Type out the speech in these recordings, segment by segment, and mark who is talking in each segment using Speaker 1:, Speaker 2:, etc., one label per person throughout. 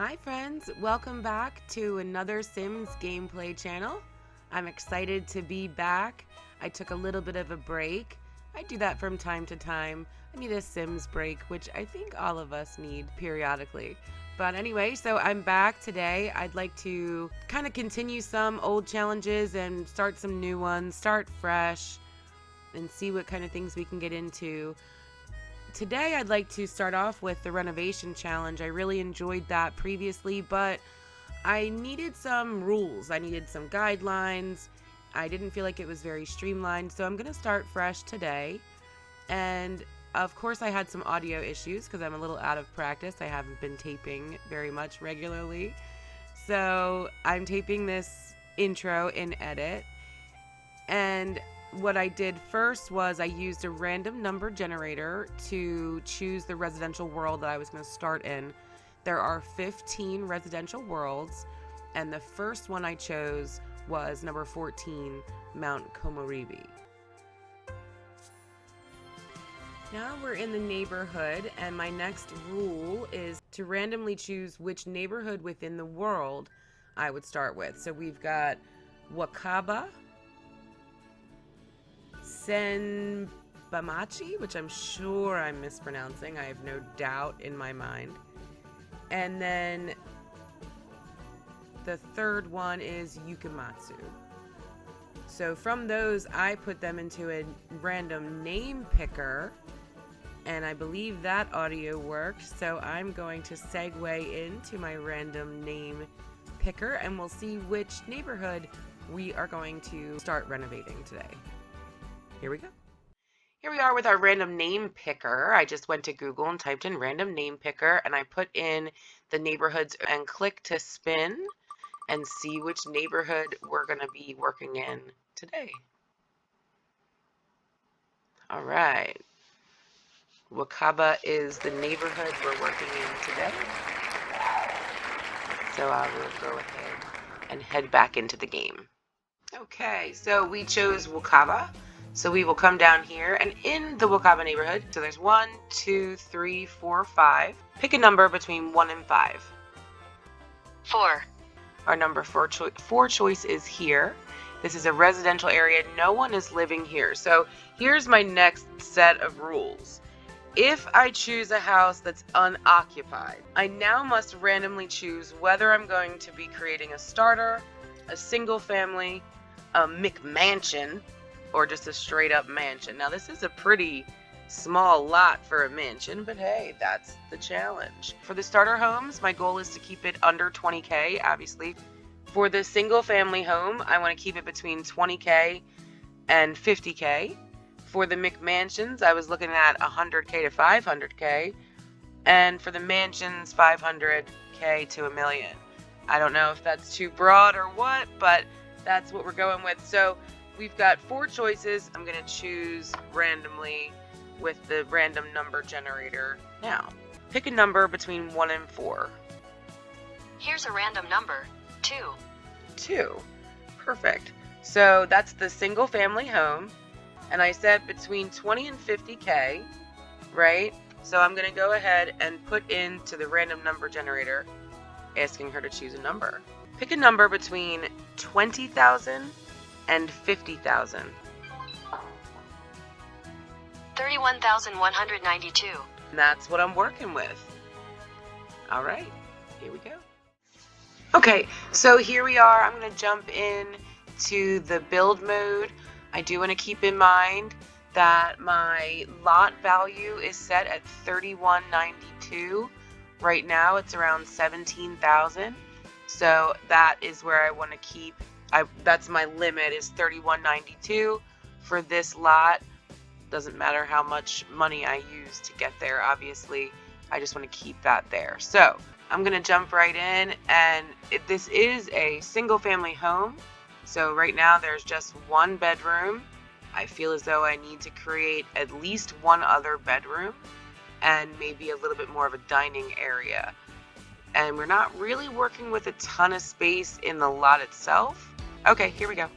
Speaker 1: Hi friends, welcome back to another Sims gameplay channel. I'm excited to be back. I took a little bit of a break. I do that from time to time. I need a Sims break, which I think all of us need periodically. But anyway, so I'm back today. I'd like to kind of continue some old challenges and start some new ones, start fresh, and see what kind of things we can get into. Today I'd like to start off with the renovation challenge. I really enjoyed that previously, but I needed some rules. I needed some guidelines. I didn't feel like it was very streamlined, so I'm going to start fresh today. And of course I had some audio issues because I'm a little out of practice. I haven't been taping very much regularly. So I'm taping this intro in Edit. And what I did first was I used a random number generator to choose the residential world that I was going to start in. There are 15 residential worlds, and the first one I chose was number 14, Mount Komoribi. Now we're in the neighborhood, and my next rule is to randomly choose which neighborhood within the world I would start with. So we've got Wakaba, Senbamachi, which I'm sure I'm mispronouncing. I have no doubt in my mind. And then the third one is Yukimatsu. So from those, I put them into a random name picker, and I believe that audio worked. So I'm going to segue into my random name picker, and we'll see which neighborhood we are going to start renovating today. Here we go. Here we are with our random name picker. I just went to Google and typed in random name picker, and I put in the neighborhoods and click to spin and see which neighborhood we're going to be working in today. All right. Wakaba is the neighborhood we're working in today. So I will go ahead and head back into the game. Okay, so we chose Wakaba. So we will come down here, and in the Wakaba neighborhood, so there's 1, 2, 3, 4, 5. Pick a number between 1 and 5.
Speaker 2: 4.
Speaker 1: Our number 4 choice is here. This is a residential area. No one is living here. So here's my next set of rules. If I choose a house that's unoccupied, I now must randomly choose whether I'm going to be creating a starter, a single family, a McMansion, or just a straight up mansion. Now this is a pretty small lot for a mansion, but hey, that's the challenge. For the starter homes, my goal is to keep it under 20K, obviously. For the single family home, I want to keep it between 20K and 50K. For the McMansions, I was looking at 100K to 500K. And for the mansions, 500K to $1 million. I don't know if that's too broad or what, but that's what we're going with. So we've got 4 choices. I'm going to choose randomly with the random number generator now. Pick a number between 1 and 4.
Speaker 2: Here's a random number. 2.
Speaker 1: 2. Perfect. So that's the single family home. And I said between 20 and 50K, right? So I'm going to go ahead and put into the random number generator, asking her to choose a number. Pick a number between 20,000 and 50,000.
Speaker 2: 31,192.
Speaker 1: And that's what I'm working with. All right, here we go. Okay, so here we are. I'm going to jump in to the build mode. I do want to keep in mind that my lot value is set at 3192. Right now it's around 17,000. So that is where I want to keep. That's my limit, is 3192 for this lot. Doesn't matter how much money I use to get there, obviously. I just want to keep that there. So I'm going to jump right in, and this is a single family home. So right now there's just 1 bedroom. I feel as though I need to create at least 1 other bedroom and maybe a little bit more of a dining area. And we're not really working with a ton of space in the lot itself. Okay, here we go.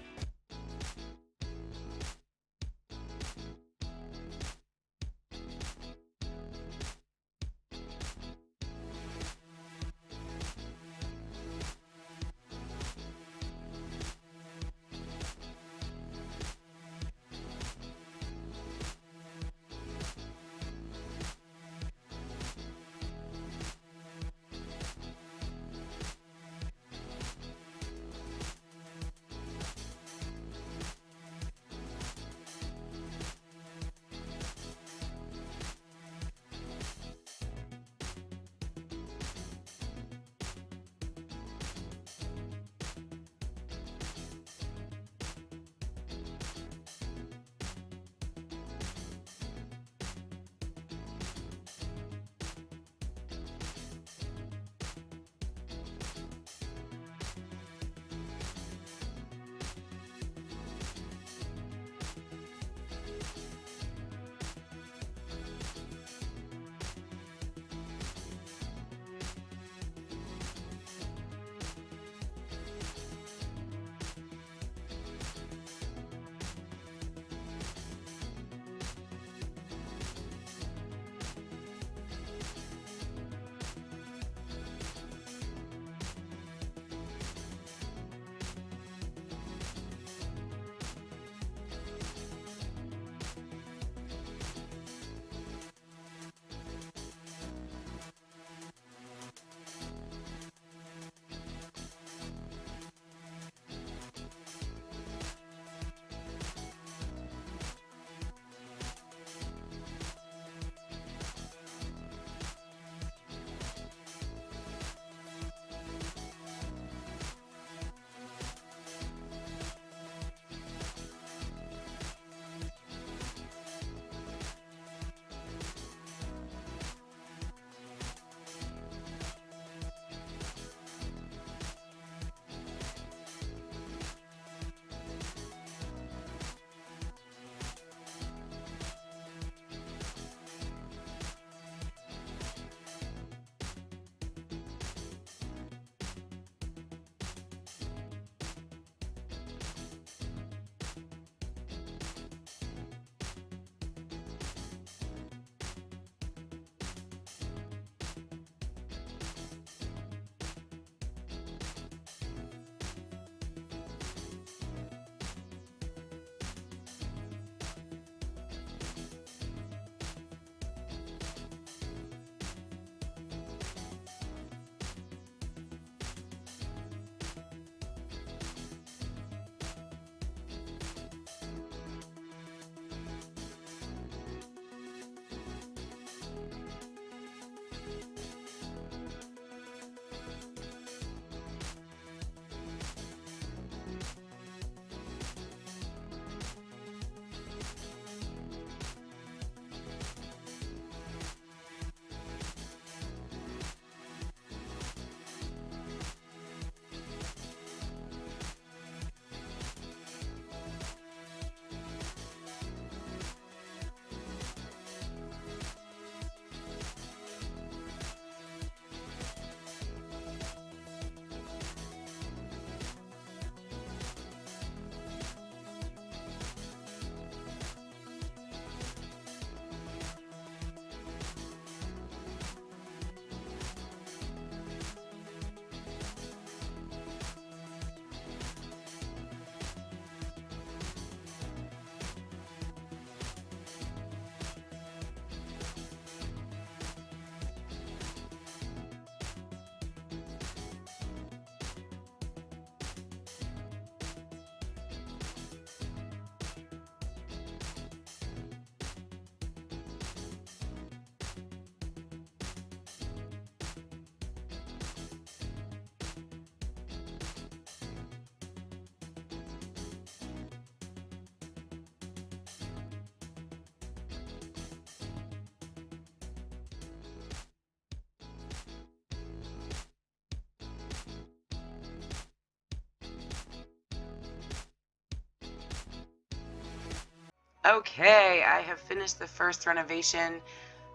Speaker 1: Okay, I have finished the first renovation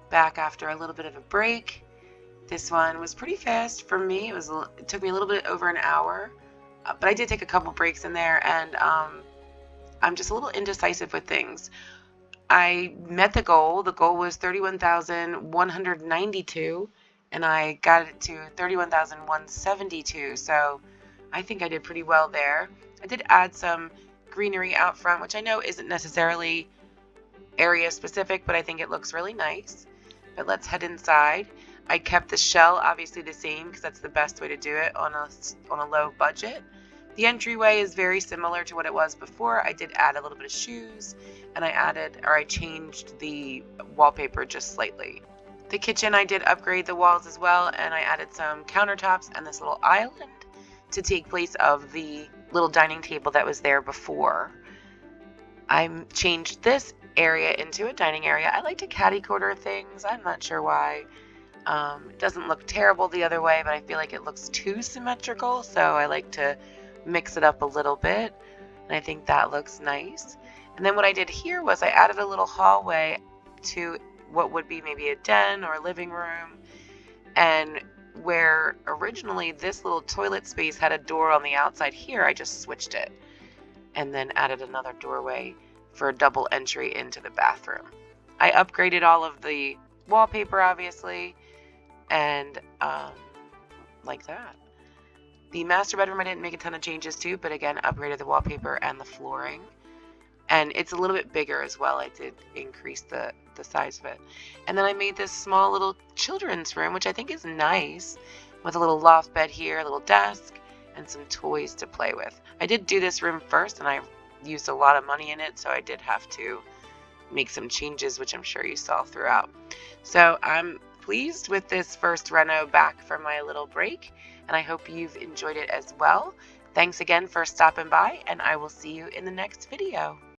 Speaker 1: back after a little bit of a break. This one was pretty fast for me. It took me a little bit over an hour, but I did take a couple breaks in there, and I'm just a little indecisive with things. I met the goal. The goal was 31,192, and I got it to 31,172. So I think I did pretty well there. I did add some greenery out front, which I know isn't necessarily area specific, but I think it looks really nice. But let's head inside. I kept the shell obviously the same because that's the best way to do it on a low budget. The entryway is very similar to what it was before. I did add a little bit of shoes, and I changed the wallpaper just slightly. The kitchen, I did upgrade the walls as well, and I added some countertops and this little island to take place of the little dining table that was there before. I changed this area into a dining area. I like to catty corner things. I'm not sure why. It doesn't look terrible the other way, but I feel like it looks too symmetrical, so I like to mix it up a little bit, and I think that looks nice. And then what I did here was I added a little hallway to what would be maybe a den or a living room, and where originally this little toilet space had a door on the outside here, I just switched it and then added another doorway for a double entry into the bathroom. I upgraded all of the wallpaper obviously, and like that. The master bedroom I didn't make a ton of changes to, but again upgraded the wallpaper and the flooring, and it's a little bit bigger as well. I did increase the size of it. And then I made this small little children's room, which I think is nice, with a little loft bed here, a little desk, and some toys to play with. I did do this room first, and I used a lot of money in it, so I did have to make some changes, which I'm sure you saw throughout. So I'm pleased with this first reno back from my little break, and I hope you've enjoyed it as well. Thanks again for stopping by, and I will see you in the next video.